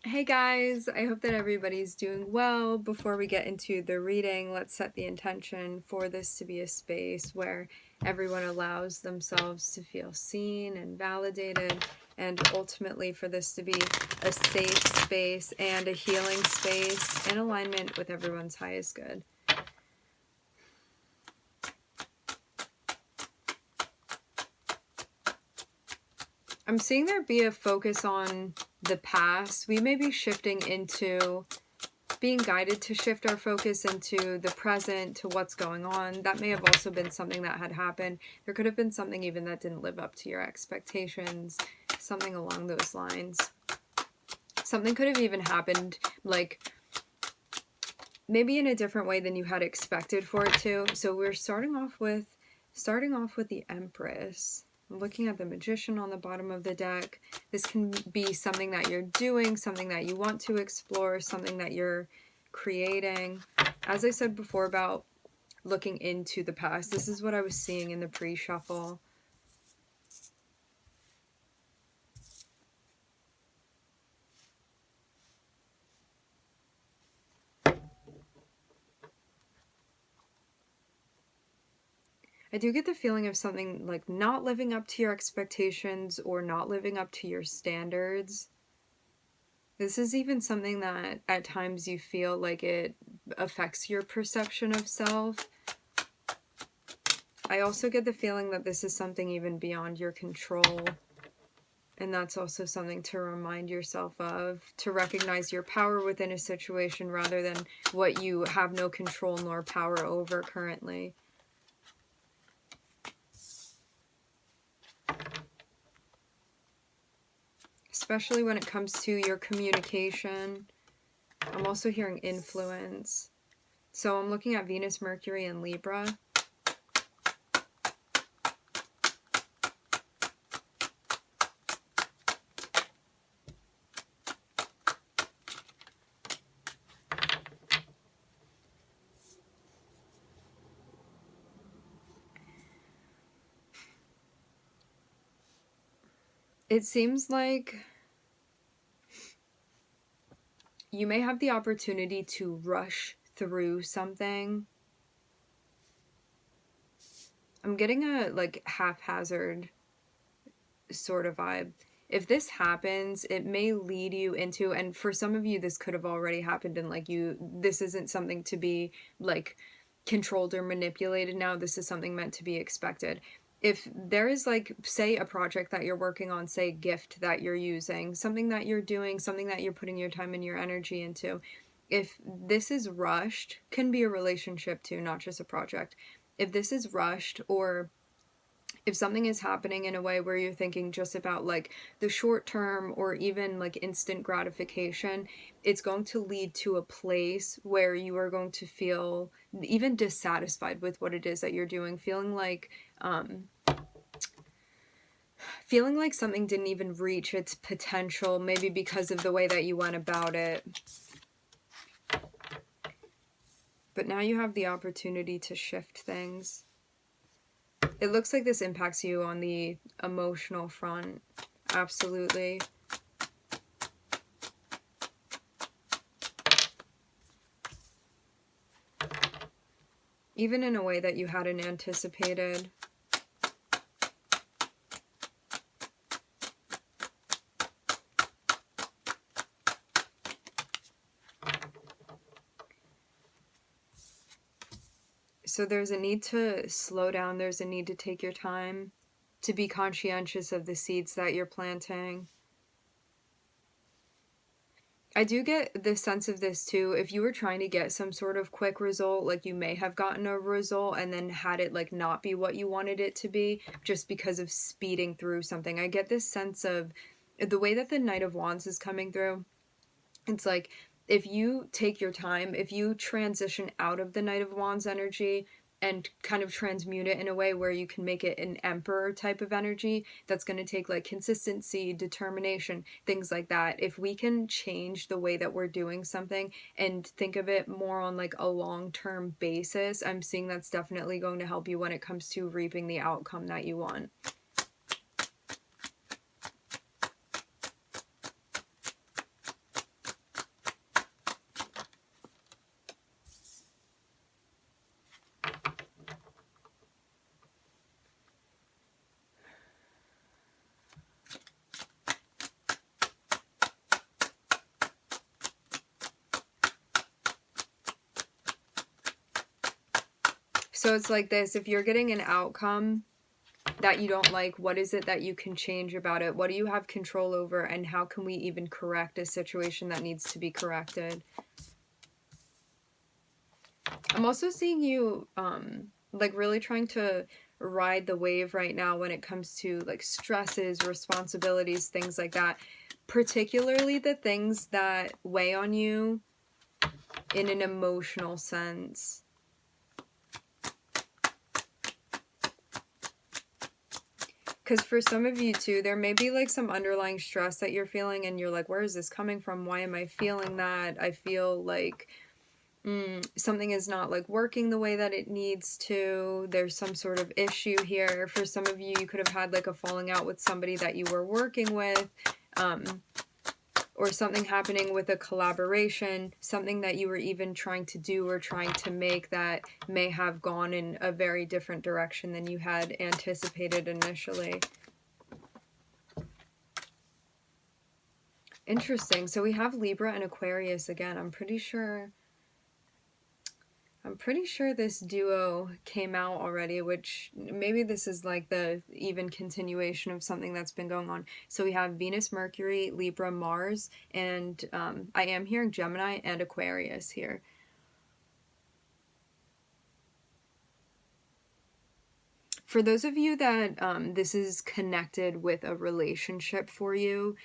Hey guys, I hope that everybody's doing well. Before we get into the reading, let's set the intention for this to be a space where everyone allows themselves to feel seen and validated, and ultimately for this to be a safe space and a healing space in alignment with everyone's highest good. I'm seeing there be a focus on the past. We may be shifting into being guided to shift our focus into the present, to what's going on. That may have also been something that had happened. There could have been something even that didn't live up to your expectations, something along those lines. Something could have even happened, like, maybe in a different way than you had expected for it to. So we're starting off with the Empress. I'm looking at the Magician on the bottom of the deck. This can be something that you're doing, something that you want to explore, something that you're creating. As I said before about looking into the past, this is what I was seeing in the pre-shuffle. I do get the feeling of something like not living up to your expectations or not living up to your standards. This is even something that at times you feel like it affects your perception of self. I also get the feeling that this is something even beyond your control. And that's also something to remind yourself of, to recognize your power within a situation rather than what you have no control nor power over currently. Especially when it comes to your communication. I'm also hearing influence. So I'm looking at Venus, Mercury, and Libra. It seems like you may have the opportunity to rush through something. I'm getting a like haphazard sort of vibe. If this happens, it may lead you into, and for some of you this could have already happened, and like this isn't something to be like controlled or manipulated now. This is something meant to be expected. If there is, like, say a project that you're working on, say a gift that you're using, something that you're doing, something that you're putting your time and your energy into, if this is rushed, can be a relationship too, not just a project. If this is rushed, or if something is happening in a way where you're thinking just about like the short term or even like instant gratification, it's going to lead to a place where you are going to feel even dissatisfied with what it is that you're doing, feeling like something didn't even reach its potential, maybe because of the way that you went about it. But now you have the opportunity to shift things. It looks like this impacts you on the emotional front. Absolutely. Even in a way that you hadn't anticipated. So there's a need to slow down. There's a need to take your time, to be conscientious of the seeds that you're planting. I do get the sense of this too. If you were trying to get some sort of quick result, like you may have gotten a result and then had it like not be what you wanted it to be just because of speeding through something. I get this sense of the way that the Knight of Wands is coming through. It's like, if you take your time, if you transition out of the Knight of Wands energy and kind of transmute it in a way where you can make it an Emperor type of energy, that's going to take like consistency, determination, things like that. If we can change the way that we're doing something and think of it more on like a long-term basis, I'm seeing that's definitely going to help you when it comes to reaping the outcome that you want. So it's like this, if you're getting an outcome that you don't like, what is it that you can change about it? What do you have control over? And how can we even correct a situation that needs to be corrected? I'm also seeing you like really trying to ride the wave right now when it comes to like stresses, responsibilities, things like that. Particularly the things that weigh on you in an emotional sense. Because for some of you too, there may be like some underlying stress that you're feeling and you're like, where is this coming from? Why am I feeling that? I feel like something is not like working the way that it needs to. There's some sort of issue here. For some of you, you could have had like a falling out with somebody that you were working with, or something happening with a collaboration, something that you were even trying to do or trying to make that may have gone in a very different direction than you had anticipated initially. Interesting. So we have Libra and Aquarius again. I'm pretty sure this duo came out already, which maybe this is like the even continuation of something that's been going on. So we have Venus, Mercury, Libra, Mars, and I am hearing Gemini and Aquarius here. For those of you that this is connected with a relationship for you,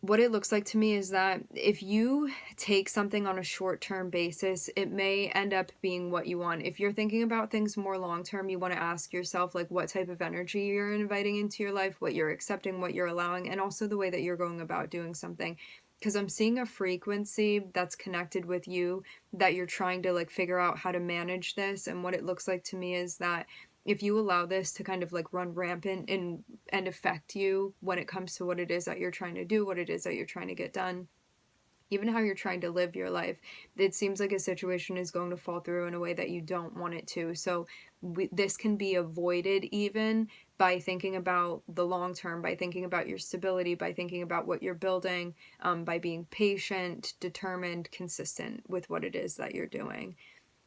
what it looks like to me is that if you take something on a short-term basis, it may end up being what you want. If you're thinking about things more long-term, you want to ask yourself like what type of energy you're inviting into your life, what you're accepting, what you're allowing, and also the way that you're going about doing something. Because I'm seeing a frequency that's connected with you that you're trying to like figure out how to manage this. And what it looks like to me is that if you allow this to kind of like run rampant and affect you when it comes to what it is that you're trying to do, what it is that you're trying to get done, even how you're trying to live your life, it seems like a situation is going to fall through in a way that you don't want it to. So this can be avoided even by thinking about the long term, by thinking about your stability, by thinking about what you're building, by being patient, determined, consistent with what it is that you're doing.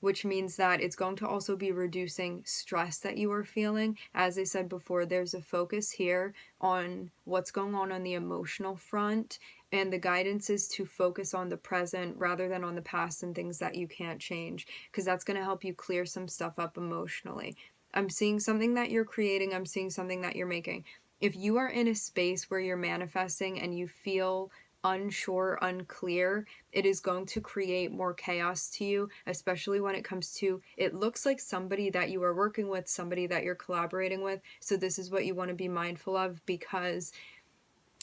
Which means that it's going to also be reducing stress that you are feeling. As I said before, there's a focus here on what's going on the emotional front, and the guidance is to focus on the present rather than on the past and things that you can't change, because that's going to help you clear some stuff up emotionally. I'm seeing something that you're creating. I'm seeing something that you're making. If you are in a space where you're manifesting and you feel unsure, unclear, it is going to create more chaos to you, especially when it comes to, it looks like somebody that you are working with, somebody that you're collaborating with. So this is what you want to be mindful of, because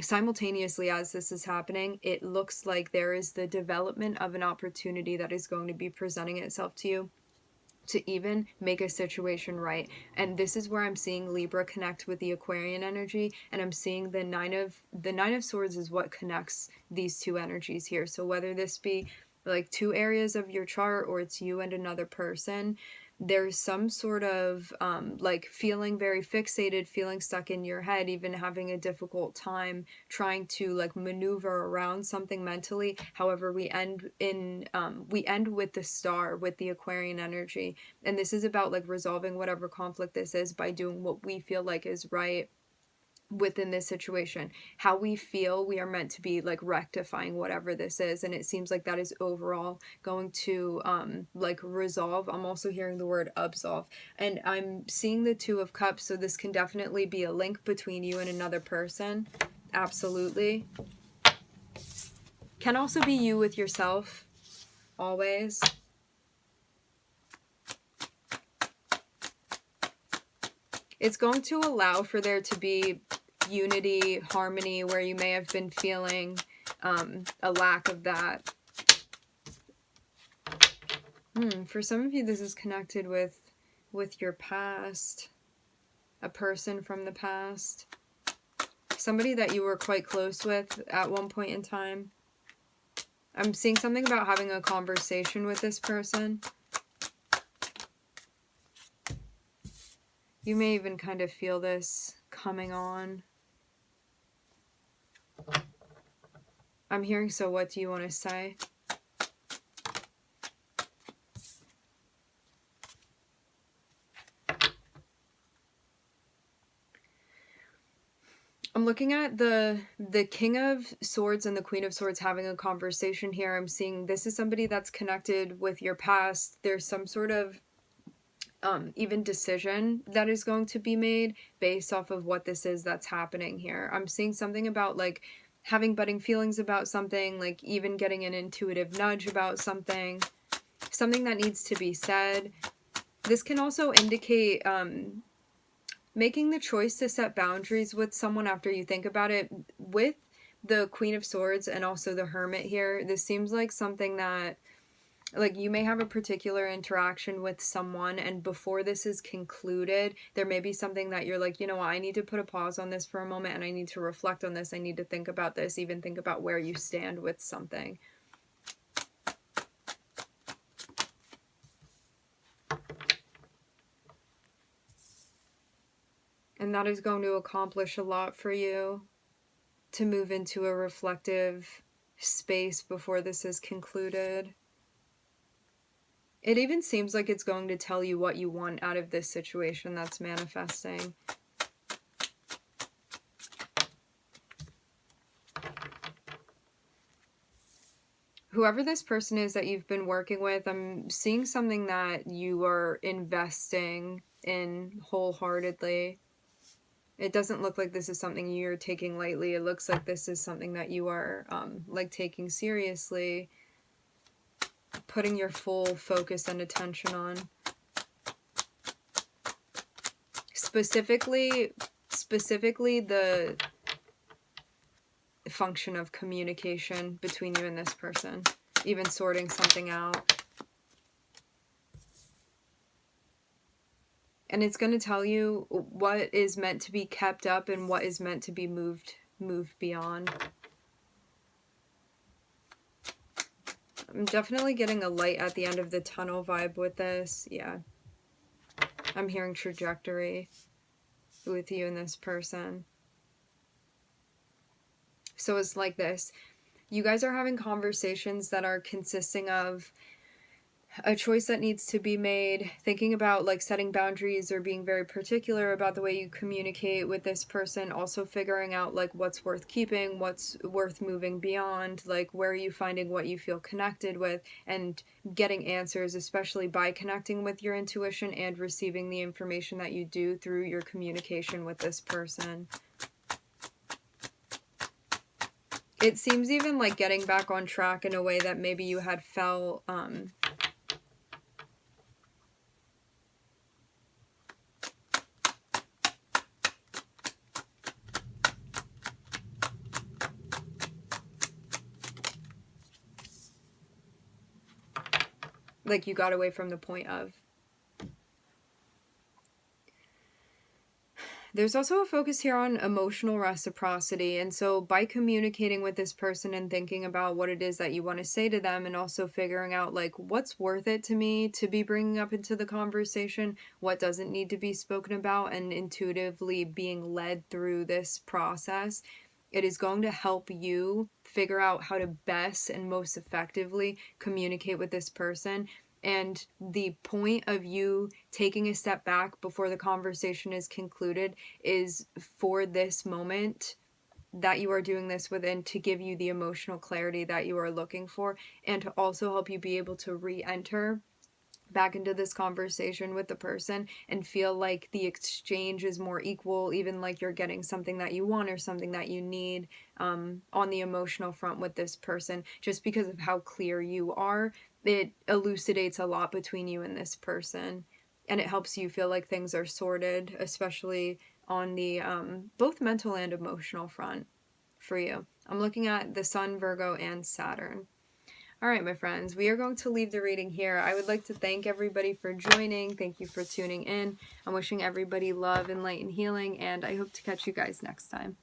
simultaneously as this is happening, it looks like there is the development of an opportunity that is going to be presenting itself to you to even make a situation right. And this is where I'm seeing Libra connect with the Aquarian energy, and I'm seeing the nine of swords is what connects these two energies here. So whether this be like two areas of your chart or it's you and another person, there's some sort of like feeling very fixated, feeling stuck in your head, even having a difficult time trying to like maneuver around something mentally. However, we end with the star, with the Aquarian energy, and this is about like resolving whatever conflict this is by doing what we feel like is right within this situation. How we feel we are meant to be like rectifying whatever this is, and it seems like that is overall going to like resolve. I'm also hearing the word absolve, and I'm seeing the Two of Cups, so this can definitely be a link between you and another person. Absolutely. Can also be you with yourself, always. It's going to allow for there to be unity, harmony, where you may have been feeling a lack of that. For some of you, this is connected with your past, a person from the past, somebody that you were quite close with at one point in time. I'm seeing something about having a conversation with this person. You may even kind of feel this coming on. I'm hearing, so what do you want to say? I'm looking at the King of Swords and the Queen of Swords having a conversation here. I'm seeing this is somebody that's connected with your past. There's some sort of even decision that is going to be made based off of what this is that's happening here. I'm seeing something about like having budding feelings about something, like even getting an intuitive nudge about something that needs to be said. This can also indicate making the choice to set boundaries with someone after you think about it. With the Queen of Swords and also the Hermit here, this seems like something that, like, you may have a particular interaction with someone, and before this is concluded, there may be something that you're like, you know what, I need to put a pause on this for a moment, and I need to reflect on this. I need to think about this, even think about where you stand with something. And that is going to accomplish a lot for you to move into a reflective space before this is concluded. It even seems like it's going to tell you what you want out of this situation that's manifesting. Whoever this person is that you've been working with, I'm seeing something that you are investing in wholeheartedly. It doesn't look like this is something you're taking lightly. It looks like this is something that you are like taking seriously, putting your full focus and attention on. Specifically the function of communication between you and this person, even sorting something out. And it's going to tell you what is meant to be kept up and what is meant to be moved beyond. I'm definitely getting a light at the end of the tunnel vibe with this. Yeah. I'm hearing trajectory with you and this person. So it's like this. You guys are having conversations that are consisting of a choice that needs to be made, thinking about like setting boundaries or being very particular about the way you communicate with this person, also figuring out like what's worth keeping, what's worth moving beyond, like where are you finding what you feel connected with, and getting answers, especially by connecting with your intuition and receiving the information that you do through your communication with this person. It seems even like getting back on track in a way that maybe you had felt like you got away from the point of. There's also a focus here on emotional reciprocity. And so by communicating with this person and thinking about what it is that you want to say to them, and also figuring out like what's worth it to me to be bringing up into the conversation, what doesn't need to be spoken about, and intuitively being led through this process, it is going to help you figure out how to best and most effectively communicate with this person. And the point of you taking a step back before the conversation is concluded is for this moment that you are doing this within, to give you the emotional clarity that you are looking for, and to also help you be able to re-enter back into this conversation with the person and feel like the exchange is more equal, even like you're getting something that you want or something that you need on the emotional front with this person. Just because of how clear you are, it elucidates a lot between you and this person, and it helps you feel like things are sorted, especially on the both mental and emotional front for you. I'm looking at the Sun, Virgo, and Saturn. All right, my friends, we are going to leave the reading here. I would like to thank everybody for joining. Thank you for tuning in. I'm wishing everybody love and light and healing, and I hope to catch you guys next time.